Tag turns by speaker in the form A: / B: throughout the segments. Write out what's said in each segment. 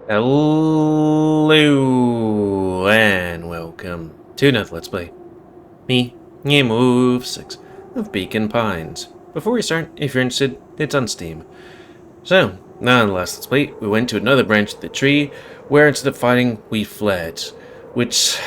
A: Hello and welcome to another Let's Play. Me, GamerWolfSix of Beacon Pines. Before we start, if you're interested, it's on Steam. So, now in the last Let's Play, we went to another branch of the tree, where instead of fighting, we fled. Which...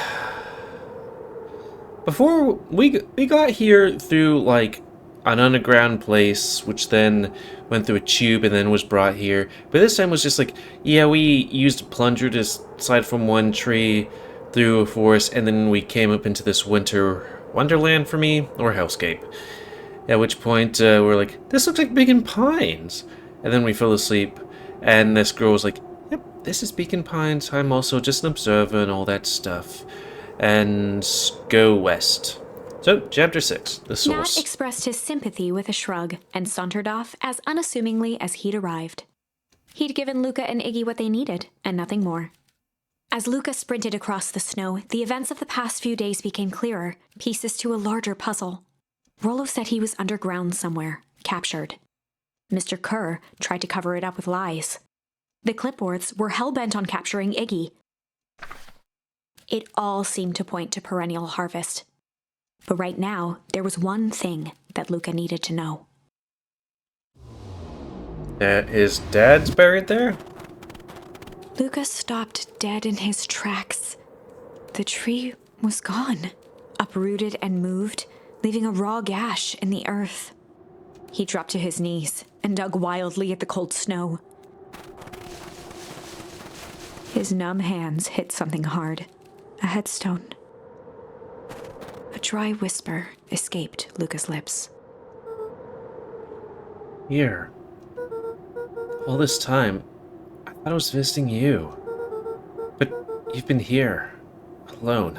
A: Before, we got here through, like, an underground place, which then went through a tube and then was brought here. But this time was just like, yeah, we used a plunger to slide from one tree through a forest, and then we came up into this wonderland for me, or hellscape. At which point, we're like, this looks like Beacon Pines. And then we fell asleep, and this girl was like, yep, this is Beacon Pines, I'm also just an observer and all that stuff. And go west. So, Chapter 6, The Source.
B: Nat expressed his sympathy with a shrug and sauntered off as unassumingly as he'd arrived. He'd given Luca and Iggy what they needed, and nothing more. As Luca sprinted across the snow, the events of the past few days became clearer, pieces to a larger puzzle. Rollo said he was underground somewhere, captured. Mr. Kerr tried to cover it up with lies. The clipboards were hell-bent on capturing Iggy. It all seemed to point to perennial harvest. But right now, there was one thing that Luca needed to know.
A: His dad's buried there?
B: Luca stopped dead in his tracks. The tree was gone, uprooted and moved, leaving a raw gash in the earth. He dropped to his knees and dug wildly at the cold snow. His numb hands hit something hard, a headstone. A dry whisper escaped Luca's lips.
A: Here. All this time, I thought I was visiting you. But you've been here, alone,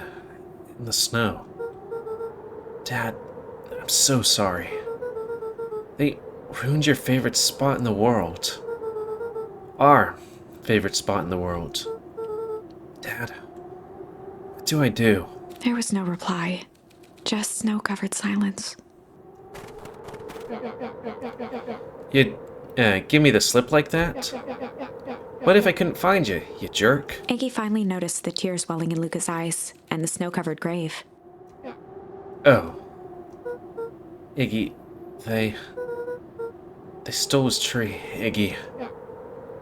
A: in the snow. Dad, I'm so sorry. They ruined your favorite spot in the world. Our favorite spot in the world. Dad, what do I do?
B: There was no reply. Just snow-covered silence.
A: You'd give me the slip like that? What if I couldn't find you, you jerk?
B: Iggy finally noticed the tears welling in Luca's eyes and the snow-covered grave.
A: Oh. Iggy, they stole his tree, Iggy.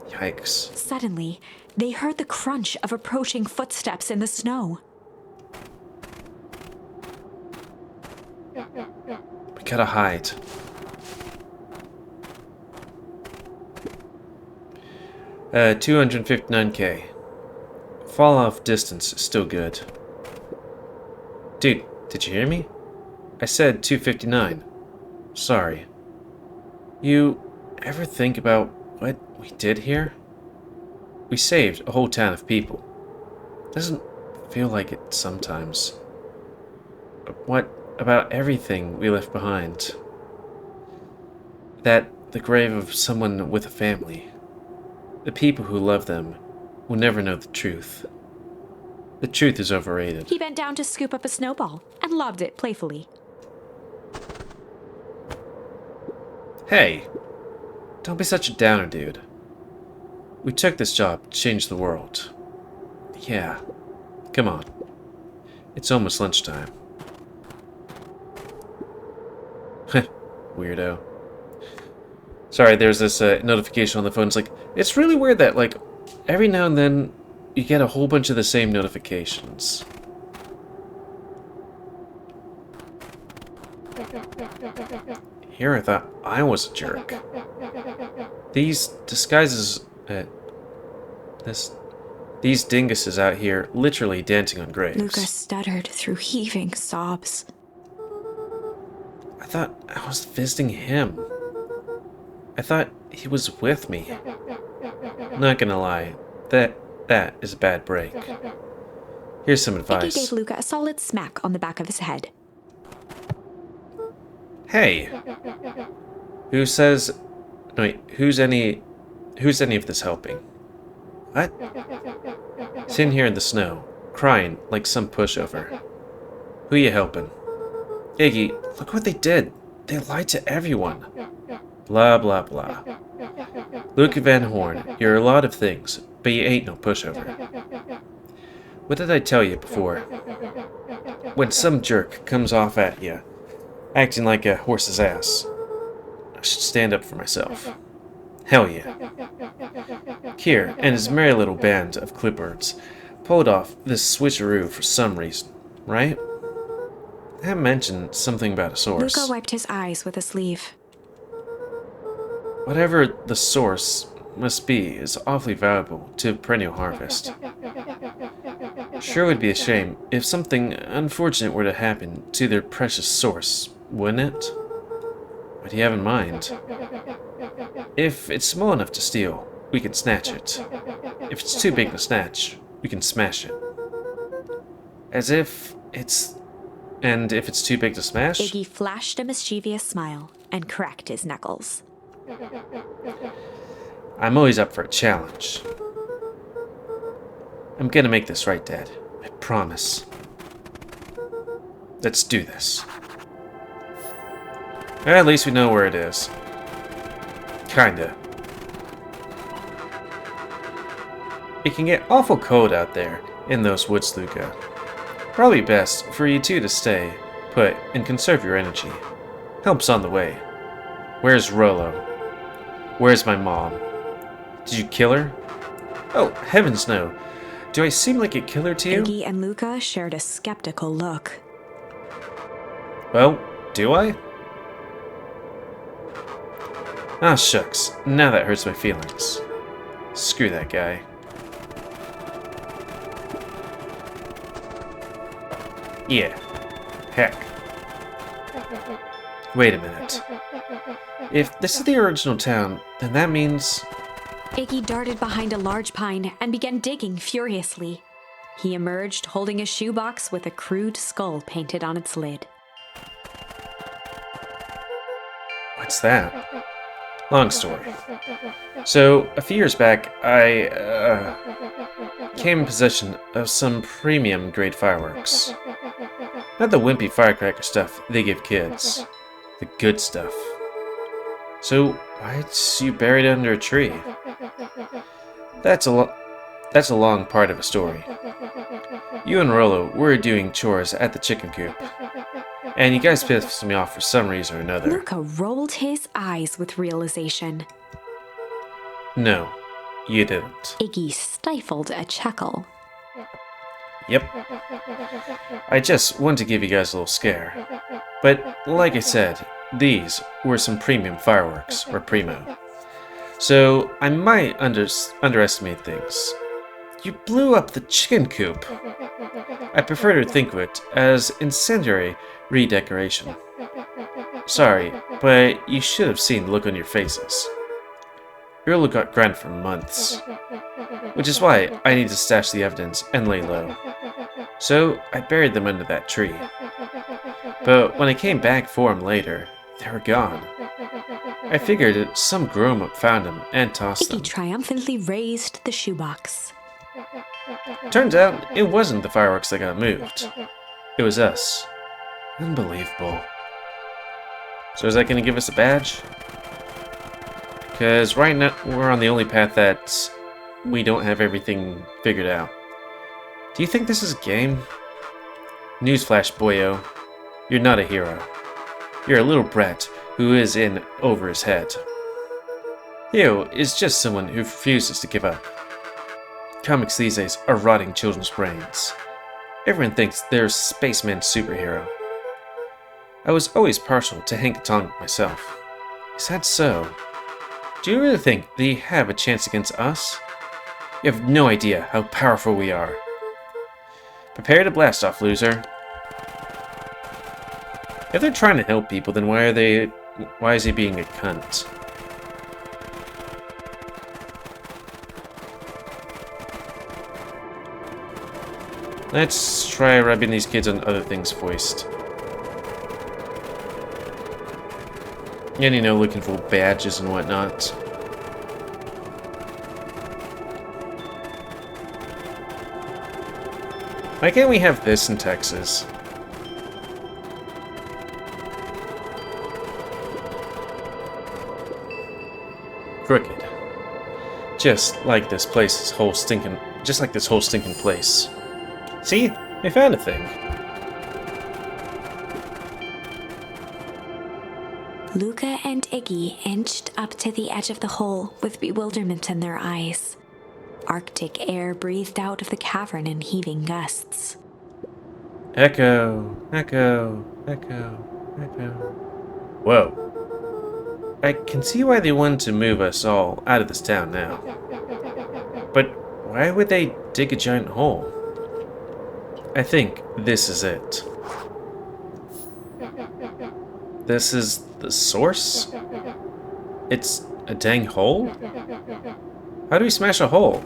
A: Yikes.
B: Suddenly, they heard the crunch of approaching footsteps in the snow.
A: We gotta hide. Uh, 259k. Fall off distance is still good. Dude, did you hear me? I said 259. Sorry. You ever think about what we did here? We saved a whole town of people. Doesn't feel like it sometimes. What about everything we left behind? That the grave of someone with a family. The people who love them will never know the truth. The truth is overrated.
B: He bent down to scoop up a snowball and lobbed it playfully.
A: Hey, don't be such a downer, dude. We took this job to change the world. Yeah, come on. It's almost lunchtime. Weirdo. Sorry, there's this notification on the phone. It's like, it's really weird that, like, every now and then you get a whole bunch of the same notifications. Here I thought I was a jerk. These disguises, these dinguses out here literally dancing on graves.
B: Luca stuttered through heaving sobs.
A: I thought I was visiting him. I thought he was with me. Not gonna lie, that is a bad break. Here's some
B: Iggy
A: advice.
B: gave Luca a solid smack on the back of his head.
A: Hey, who's any of this helping? What? Sitting here in the snow, crying like some pushover. Who you helping? Iggy, look what they did. They lied to everyone. Blah, blah, blah. Luke Van Horn, you're a lot of things, but you ain't no pushover. What did I tell you before? When some jerk comes off at you, acting like a horse's ass, I should stand up for myself. Hell yeah. Kier and his merry little band of clipboards pulled off this switcheroo for some reason, right? I have mentioned something about a source.
B: Luca wiped his eyes with a sleeve.
A: Whatever the source must be is awfully valuable to perennial harvest. Sure would be a shame if something unfortunate were to happen to their precious source, wouldn't it? What do you have in mind? If it's small enough to steal, we can snatch it. If it's too big to snatch, we can smash it. And if it's too big to smash?
B: Iggy flashed a mischievous smile and cracked his knuckles.
A: I'm always up for a challenge. I'm gonna make this right, Dad. I promise. Let's do this. At least we know where it is. Kinda. It can get awful cold out there in those woods, Luca. Probably best for you two to stay put and conserve your energy. Help's on the way. Where's Rollo? Where's my mom? Did you kill her? Oh, heavens no. Do I seem like a killer to you?
B: Iggy and Luca shared a skeptical look.
A: Well, do I? Ah, shucks. Now that hurts my feelings. Screw that guy. Yeah. Heck. Wait a minute. If this is the original town, then that means...
B: Iggy darted behind a large pine and began digging furiously. He emerged holding a shoebox with a crude skull painted on its lid.
A: What's that? Long story. So, a few years back, I came in possession of some premium grade fireworks. Not the wimpy firecracker stuff they give kids. The good stuff. So, why'd you bury it under a tree? That's a long part of a story. You and Rollo were doing chores at the chicken coop, and you guys pissed me off for some reason or another.
B: Luca rolled his eyes with realization.
A: No, you didn't.
B: Iggy stifled a chuckle.
A: Yep. I just wanted to give you guys a little scare. But, like I said, these were some premium fireworks, or primo. So, I might underestimate things. You blew up the chicken coop. I prefer to think of it as incendiary redecoration. Sorry, but you should have seen the look on your faces. Your look got grunt for months. Which is why I need to stash the evidence and lay low. So, I buried them under that tree. But when I came back for them later, they were gone. I figured that some grown-up found them and tossed them.
B: Iggy triumphantly raised the shoebox.
A: Turns out, it wasn't the fireworks that got moved. It was us. Unbelievable. So is that going to give us a badge? Because right now, we're on the only path that we don't have everything figured out. Do you think this is a game? Newsflash, boyo. You're not a hero. You're a little brat who is in over his head. Hero is just someone who refuses to give up. Comics these days are rotting children's brains. Everyone thinks they're a spaceman superhero. I was always partial to Hank Tong myself. Is that so? Do you really think that you have a chance against us? You have no idea how powerful we are. Prepare to blast off, loser. If they're trying to help people, then why is he being a cunt? Let's try rubbing these kids on other things first. And, you know, looking for badges and whatnot. Why can't we have this in Texas? crooked. Just like this whole stinking place. See? I found a thing.
B: Luca and Iggy inched up to the edge of the hole with bewilderment in their eyes. Arctic air breathed out of the cavern in heaving gusts.
A: Echo, echo, echo, echo. Whoa. I can see why they wanted to move us all out of this town now. But why would they dig a giant hole? I think this is it. This is the source? It's a dang hole? How do we smash a hole?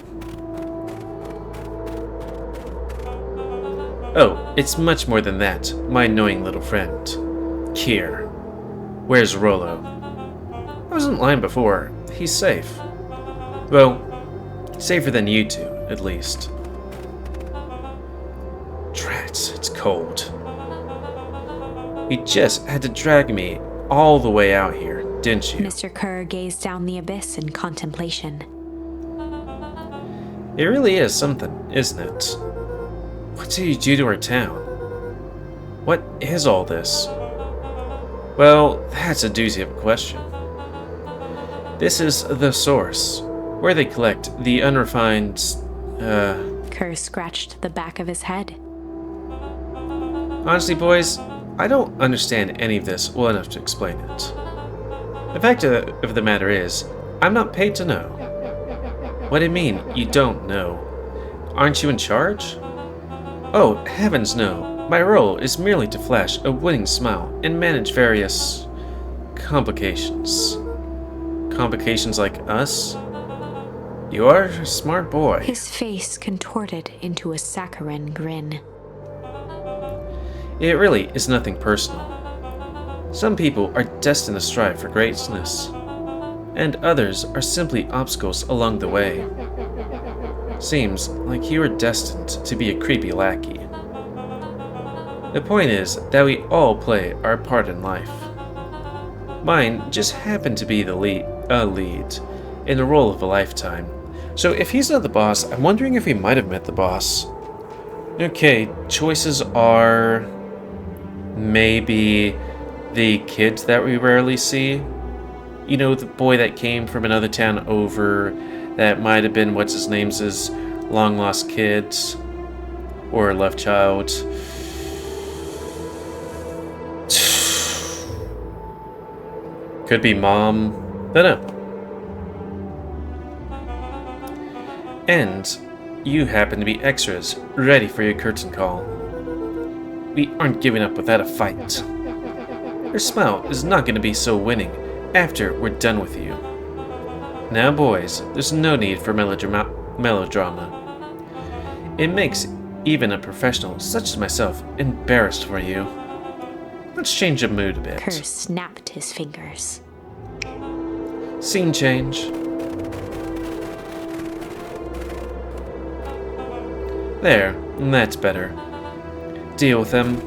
A: Oh, it's much more than that, my annoying little friend. Kier. Where's Rollo? I wasn't lying before. He's safe. Well, safer than you two, at least. Drats, it's cold. You just had to drag me all the way out here, didn't you?
B: Mr. Kerr gazed down the abyss in contemplation.
A: It really is something, isn't it? What did you do to our town? What is all this? Well, that's a doozy of a question. This is the source, where they collect the unrefined,
B: Kerr scratched the back of his head.
A: Honestly, boys, I don't understand any of this well enough to explain it. The fact of the matter is, I'm not paid to know. What do you mean, you don't know? Aren't you in charge? Oh, heavens no. My role is merely to flash a winning smile and manage various complications. Complications like us? You are a smart boy.
B: His face contorted into a saccharine grin.
A: It really is nothing personal. Some people are destined to strive for greatness, and others are simply obstacles along the way. Seems like you are destined to be a creepy lackey. The point is that we all play our part in life. Mine just happened to be the lead in the role of a lifetime. So if he's not the boss, I'm wondering if he might have met the boss. Okay, choices are maybe the kids that we rarely see. You know, the boy that came from another town over, that might have been what's his name's long lost kids or left child. Could be mom. Don't know. And you happen to be extras, ready for your curtain call. We aren't giving up without a fight. Your smile is not going to be so winning after we're done with you. Now, boys, there's no need for melodrama. It makes even a professional such as myself embarrassed for you. Let's change the mood a bit.
B: Kerr snapped his fingers.
A: Scene change. There, that's better. Deal with them.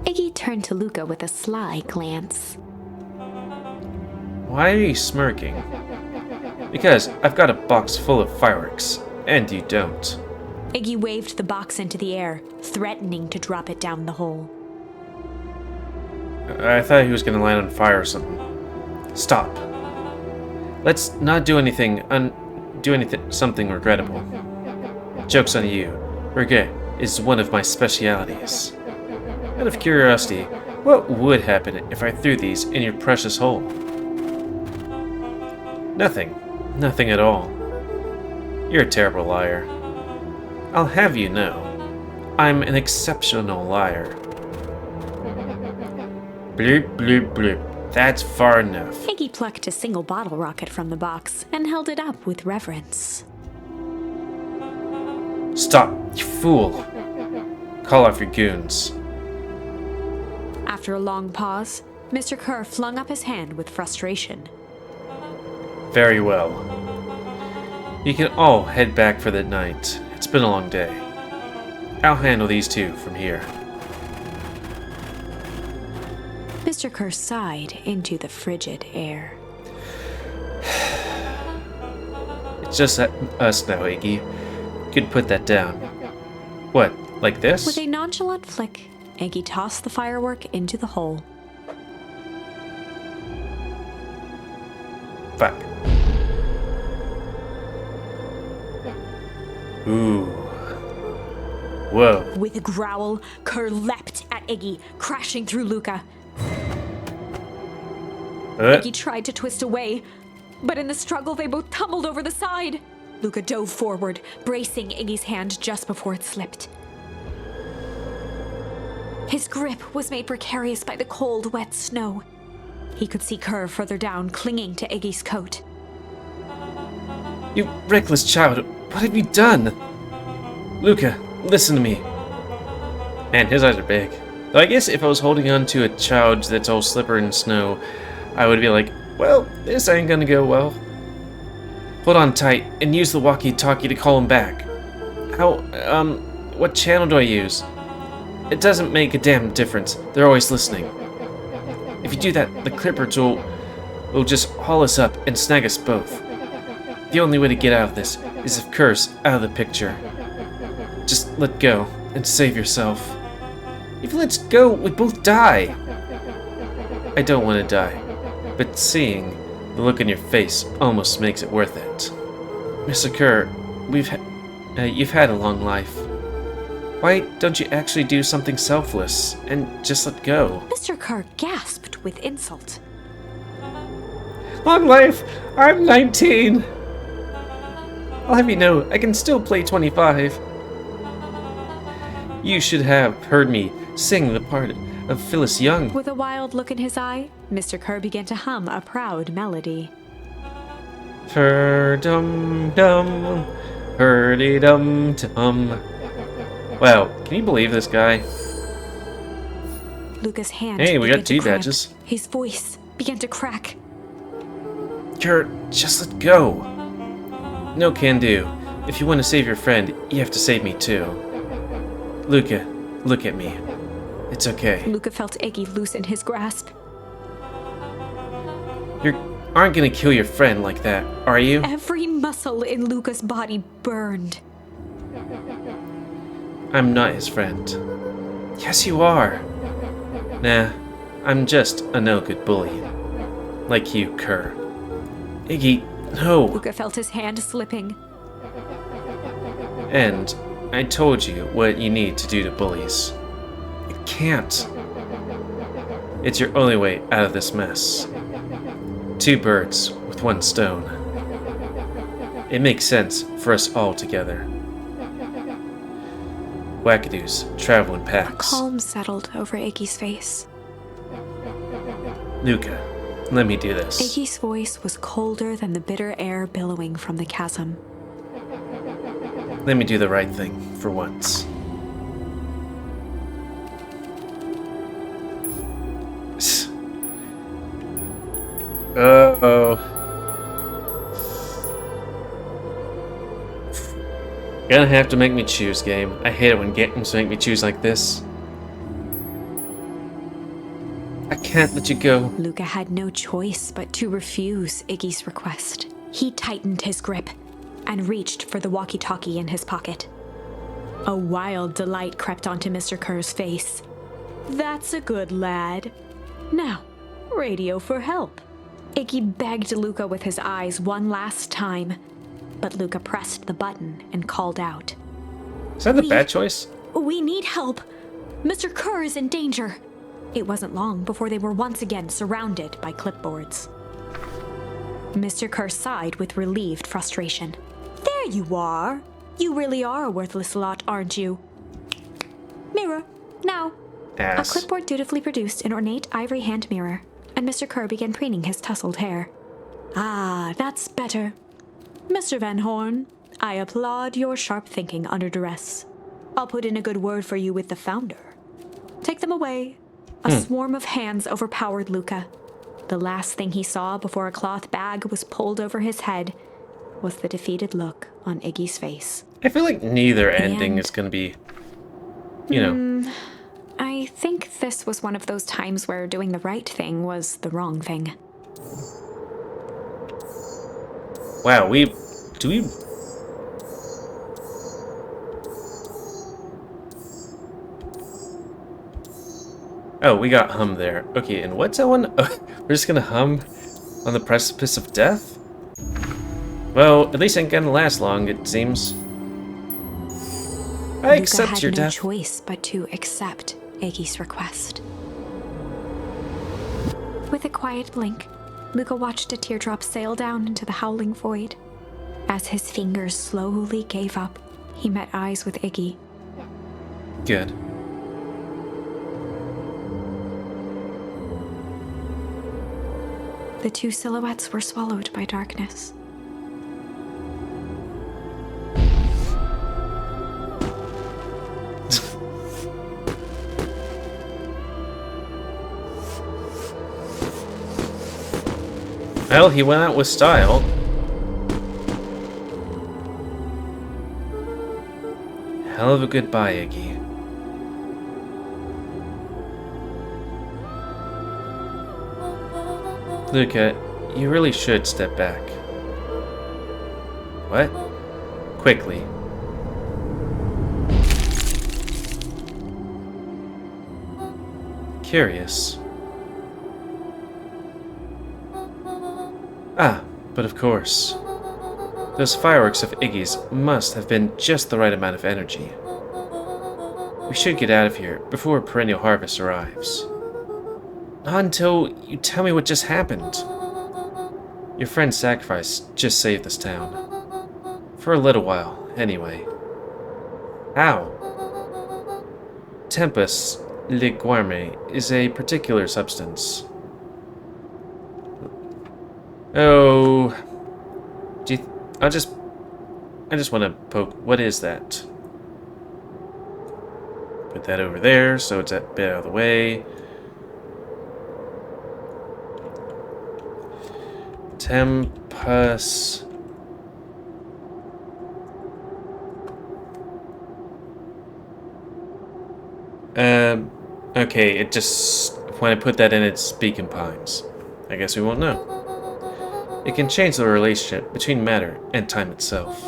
B: Iggy turned to Luca with a sly glance.
A: Why are you smirking? Because I've got a box full of fireworks, and you don't.
B: Iggy waved the box into the air, threatening to drop it down the hole.
A: I thought he was going to light on fire or something. Stop. Let's not do something regrettable. Joke's on you. Regret is one of my specialities. Out of curiosity, what would happen if I threw these in your precious hole? Nothing. Nothing at all. You're a terrible liar. I'll have you know, I'm an exceptional liar. Bloop, bloop, bloop. That's far enough.
B: Iggy plucked a single bottle rocket from the box and held it up with reverence.
A: Stop, you fool. Call off your goons.
B: After a long pause, Mr. Kerr flung up his hand with frustration.
A: Very well. You can all head back for the night. It's been a long day. I'll handle these two from here.
B: Mr. Kerr sighed into the frigid air.
A: It's just us now, Iggy. Could put that down. What, like this?
B: With a nonchalant flick, Iggy tossed the firework into the hole.
A: Fuck. Ooh. Whoa.
B: With a growl, Kerr leapt at Iggy, crashing through Luca. Iggy tried to twist away, but in the struggle they both tumbled over the side. Luca dove forward, bracing Iggy's hand just before it slipped. His grip was made precarious by the cold, wet snow. He could see Kerr further down, clinging to Iggy's coat.
A: You reckless child, what have you done? Luca, listen to me. Man, his eyes are big. Though I guess if I was holding on to a child that's all slippery in snow, I would be like, well, this ain't gonna go well. Hold on tight and use the walkie-talkie to call him back. What channel do I use? It doesn't make a damn difference. They're always listening. If you do that, the Clipperts will just haul us up and snag us both. The only way to get out of this is if Kerr's out of the picture. Just let go and save yourself. If you let go, we both die. I don't want to die, but seeing the look in your face almost makes it worth it. Mr. Kerr, you've had a long life. Why don't you actually do something selfless and just let go?
B: Mr. Kerr gasped with insult.
A: Long life! I'm 19! I'll have you know, I can still play 25. You should have heard me sing the part of Phyllis Young.
B: With a wild look in his eye, Mr. Kerr began to hum a proud melody.
A: Dum-dum, hurdy-dum-dum. Wow, can you believe this guy?
B: Lucas' hand
A: Hey, we
B: began
A: got
B: to cramp.
A: T-badges.
B: His voice began to crack.
A: Kurt, just let go. No can do. If you want to save your friend, you have to save me too. Luca, look at me. It's okay.
B: Luca felt Iggy loosen his grasp.
A: You aren't gonna kill your friend like that, are you?
B: Every muscle in Luca's body burned.
A: I'm not his friend. Yes, you are. Nah, I'm just a no-good bully. Like you, Kerr. Iggy, no.
B: Luca felt his hand slipping.
A: And I told you what you need to do to bullies. You can't. It's your only way out of this mess. 2 birds with 1 stone. It makes sense for us all together. Wackadoos travel in packs.
B: Calm settled over Iggy's face.
A: Luca, let me do this.
B: Iggy's voice was colder than the bitter air billowing from the chasm.
A: Let me do the right thing for once. Uh-oh. Gonna have to make me choose, game. I hate it when games make me choose like this. I can't let you go.
B: Luca had no choice but to refuse Iggy's request. He tightened his grip and reached for the walkie-talkie in his pocket. A wild delight crept onto Mr. Kerr's face. That's a good lad. Now, radio for help. Iggy begged Luca with his eyes one last time, but Luca pressed the button and called out.
A: Is that the bad choice?
B: We need help. Mr. Kerr is in danger. It wasn't long before they were once again surrounded by clipboards. Mr. Kerr sighed with relieved frustration. There you are. You really are a worthless lot, aren't you? Mirror, now.
A: Ass.
B: A clipboard dutifully produced an ornate ivory hand mirror, and Mr. Kerr began preening his tousled hair. Ah, that's better. Mr. Van Horn, I applaud your sharp thinking under duress. I'll put in a good word for you with the founder. Take them away. A swarm of hands overpowered Luca. The last thing he saw before a cloth bag was pulled over his head was the defeated look on Iggy's face.
A: I feel like neither ending is gonna be,
B: I think this was one of those times where doing the right thing was the wrong thing.
A: Wow, we Do we... Oh, we got hum there. Okay, and what's that one? Oh, we're just gonna hum on the precipice of death? Well, at least it ain't gonna last long, it seems. I
B: Luca
A: accept
B: had
A: your
B: no
A: death.
B: choice but to accept Iggy's request. With a quiet blink, Luca watched a teardrop sail down into the howling void. As his fingers slowly gave up, he met eyes with Iggy.
A: Good.
B: The two silhouettes were swallowed by darkness.
A: Well, he went out with style. Hell of a goodbye, Iggy. Luca, you really should step back. What? Quickly. Curious. Ah, but of course. Those fireworks of Iggy's must have been just the right amount of energy. We should get out of here before perennial harvest arrives. Not until you tell me what just happened. Your friend's sacrifice just saved this town. For a little while, anyway. How? Tempus liquame is a particular substance. Oh, I just want to poke. What is that? Put that over there, so it's a bit out of the way. Tempus. Okay, it just, when I put that in, it's beacon pines. I guess we won't know. It can change the relationship between matter and time itself.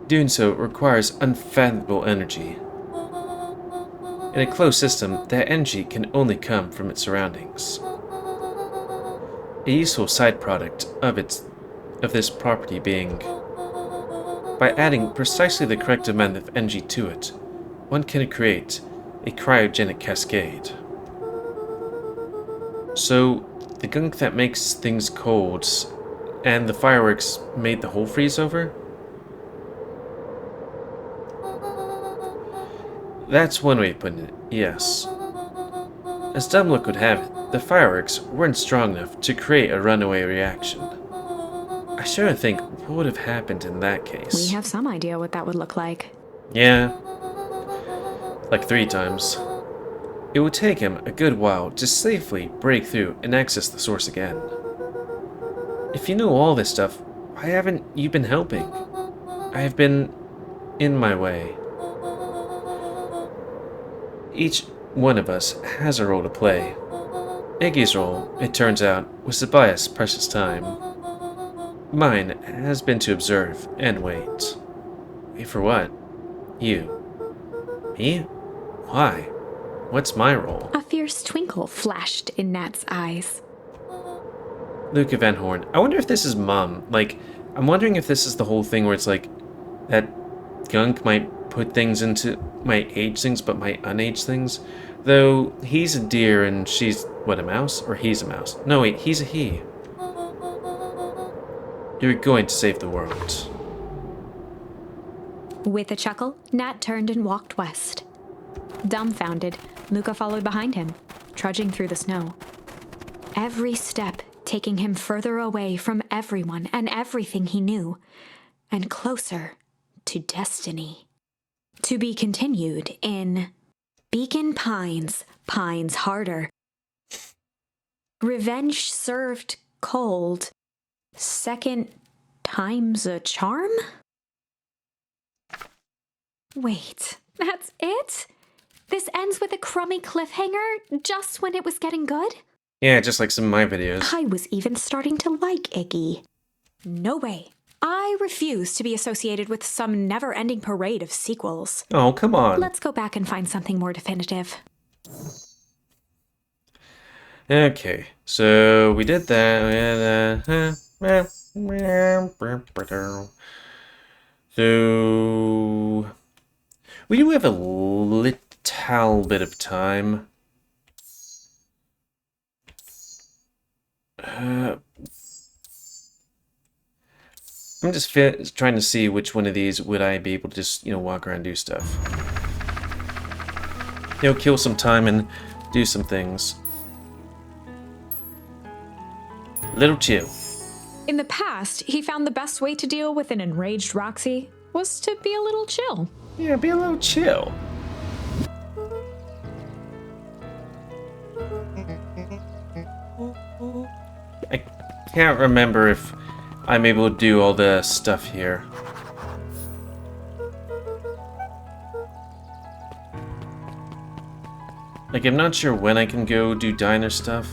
A: Doing so requires unfathomable energy. In a closed system, that energy can only come from its surroundings. A useful side product of this property being, by adding precisely the correct amount of energy to it, one can create a cryogenic cascade. So, the gunk that makes things cold and the fireworks made the whole freeze over? That's one way of putting it, yes. As dumb luck would have it, the fireworks weren't strong enough to create a runaway reaction. I shouldn't think what would have happened in that case.
B: We have some idea what that would look like.
A: Yeah. Like 3 times. It would take him a good while to safely break through and access the source again. If you know all this stuff, why haven't you been helping? I have been in my way. Each one of us has a role to play. Iggy's role, it turns out, was to buy us precious time. Mine has been to observe and wait. Wait for what? You. Me? Why? What's my role?
B: A fierce twinkle flashed in Nat's eyes.
A: Luca Van Horn. I wonder if this is Mom. Like, I'm wondering if this is the whole thing where it's like, that gunk might put things might age things, but might unage things. Though, he's a deer and she's, what, a mouse? Or he's a mouse? No, wait, he's a he. You're going to save the world.
B: With a chuckle, Nat turned and walked west. Dumbfounded, Luca followed behind him, trudging through the snow. Every step taking him further away from everyone and everything he knew, and closer to destiny. To be continued in Beacon Pines, Pines Harder. Revenge served cold. Second time's a charm? Wait, that's it? This ends with a crummy cliffhanger just when it was getting good?
A: Yeah, just like some of my videos.
B: I was even starting to like Iggy. No way. I refuse to be associated with some never-ending parade of sequels.
A: Oh, come on.
B: Let's go back and find something more definitive.
A: Okay, so we did that. So we do have a little bit of time. I'm just trying to see which one of these would I be able to just, walk around and do stuff. Kill some time and do some things. Little chill.
B: In the past, he found the best way to deal with an enraged Roxy was to be a little chill.
A: Yeah, be a little chill. I can't remember if I'm able to do all the stuff here. Like, I'm not sure when I can go do diner stuff.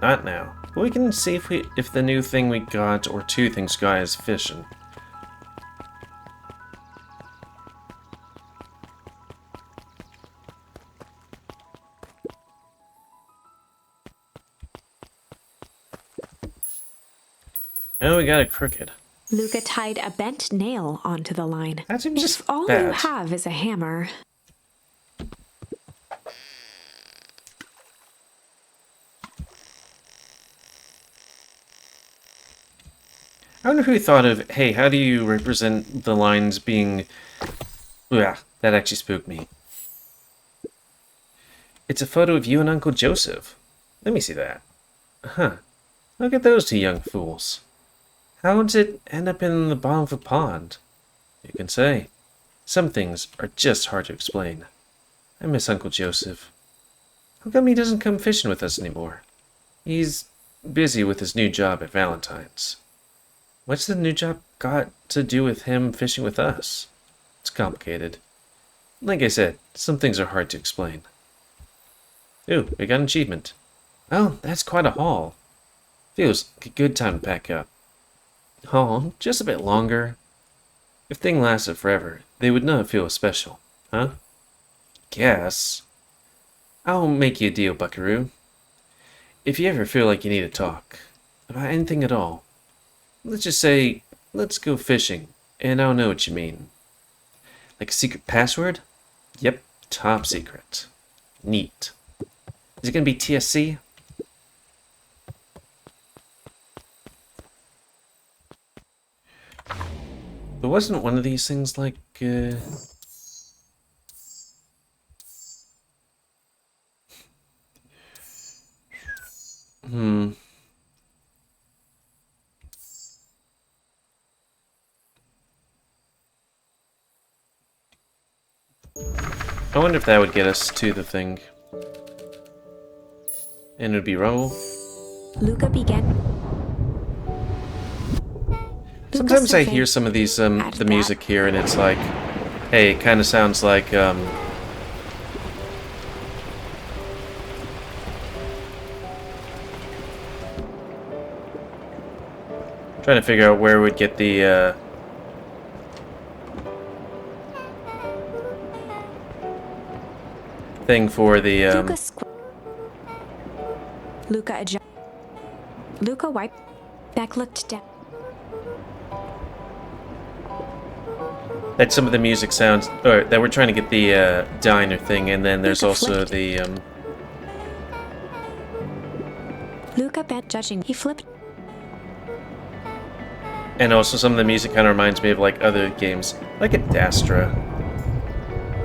A: Not now. But we can see if the new thing we got, or two things we got, is fishing. Oh, we got a crooked.
B: Luca tied a bent nail onto the line.
A: That seems just
B: if all
A: bad.
B: you have is a hammer...
A: I wonder who thought of, hey, how do you represent the lines being... Yeah, that actually spooked me. It's a photo of you and Uncle Joseph. Let me see that. Huh. Look at those two young fools. How did it end up in the bottom of a pond? You can say. Some things are just hard to explain. I miss Uncle Joseph. How come he doesn't come fishing with us anymore? He's busy with his new job at Valentine's. What's the new job got to do with him fishing with us? It's complicated. Like I said, some things are hard to explain. Ooh, we got an achievement. Oh, that's quite a haul. Feels like a good time to pack up. Oh, just a bit longer. If thing lasted forever, they would not feel special, huh? Guess. I'll make you a deal, Buckaroo. If you ever feel like you need to talk, about anything at all, let's just say, let's go fishing, and I'll know what you mean. Like a secret password? Yep, top secret. Neat. Is it gonna be TSC? But wasn't one of these things like, I wonder if that would get us to the thing. And it would be Rumble.
B: Luca began...
A: Sometimes I hear some of these, the music here, and it's like, hey, it kind of sounds like, trying to figure out where we'd get the, thing for the,
B: Luca wiped. Beck looked down.
A: that some of the music sounds, or that we're trying to get the, diner thing, and then there's
B: Luca
A: also
B: flipped.
A: the,
B: Luca bent, judging. He flipped.
A: and also some of the music kind of reminds me of, like, other games, like Adastra.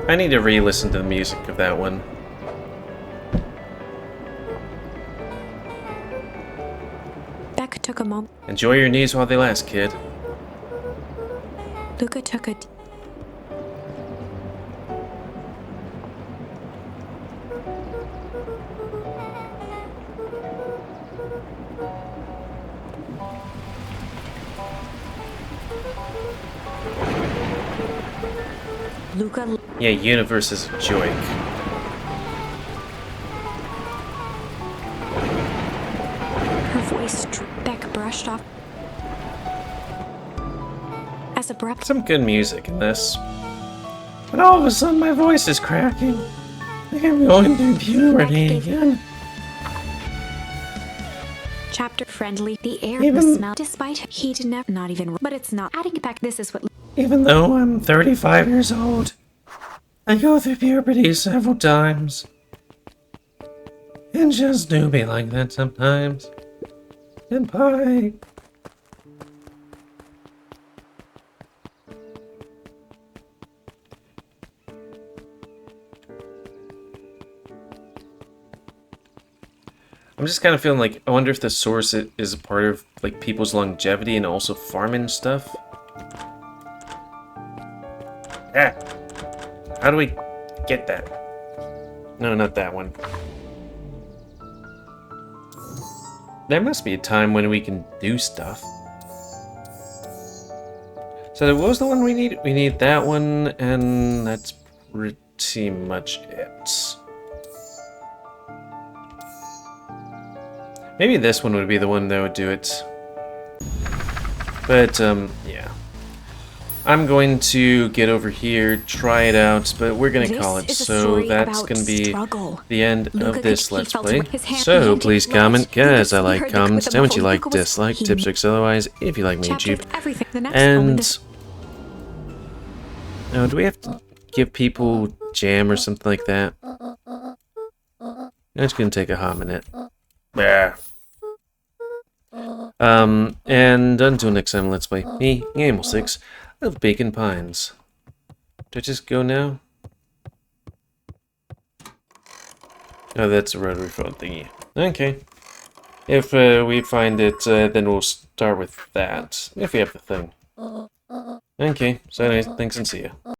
A: I need to re-listen to the music of that one.
B: Beck took a moment.
A: Enjoy your knees while they last, kid.
B: Luca took a... Luca...
A: Yeah, universe is a joke.
B: Her voice... Beck brushed off. as abrupt.
A: Some good music in this. But all of a sudden my voice is cracking. Like I'm going through puberty again.
B: Chapter friendly. The air
A: Even-
B: was smelled despite he did not even. But it's not. Adding it back. This is what.
A: Even though I'm 35 years old, I go through puberty several times. And just do be like that sometimes. And bye. I'm just kind of feeling like, I wonder if the source is a part of like people's longevity and also farming stuff. Ah! How do we get that? No, not that one. There must be a time when we can do stuff. So what was the one we need? We need that one, and that's pretty much it. Maybe this one would be the one that would do it. But, yeah. I'm going to get over here, try it out, but we're going to call it. So that's going to be the end of this Let's Play. So please comment, guys. I like comments. Tell me what you like, dislike, tips, tricks, otherwise, if you like me, YouTube. And... oh, do we have to give people jam or something like that? It's going to take a hot minute. Yeah. And until next time, Let's Play. Me, GamerWolfSix of Bacon Pines. Do I just go now? Oh, that's a rotary phone thingy. Okay. If we find it, then we'll start with that. If we have the thing. Okay, so anyways, thanks and see ya.